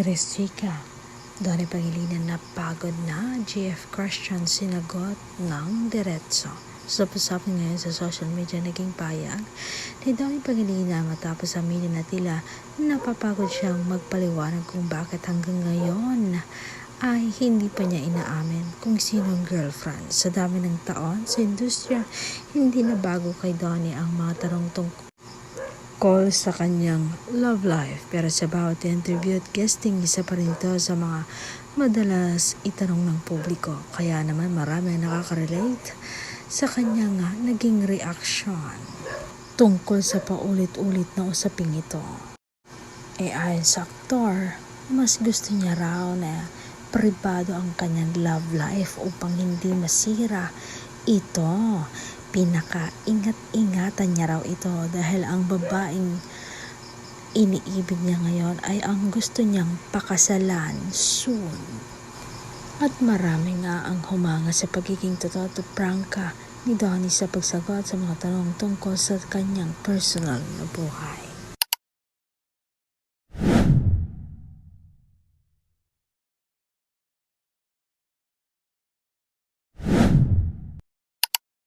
Aris Chica, Donnie Pangilinan na pagod na GF question sinagot ng diretso. Sa usapin ngayon sa social media naging payag ni Donnie Pangilinan matapos aminin na tila napapagod siyang magpaliwanag kung bakit hanggang ngayon ay hindi pa niya inaamin kung sinong girlfriend. Sa dami ng taon sa industriya, hindi na bago kay Donnie ang mga tanong tungkol sa kanyang love life. Pero sa bawat interview at guesting, isa pa rin ito sa mga madalas itanong ng publiko. Kaya naman marami ang nakaka-relate sa kanyang naging reaksyon tungkol sa paulit-ulit na usaping ito. Ayon sa aktor, mas gusto niya raw na pribado ang kanyang love life upang hindi masira ito. Pinaka-ingat-ingatan niya raw ito dahil ang babaeng iniibig niya ngayon ay ang gusto niyang pakasalan soon. At marami nga ang humanga sa pagiging totoo at prangka ni Donnie sa pagsagot sa mga tanong tungkol sa kanyang personal na buhay.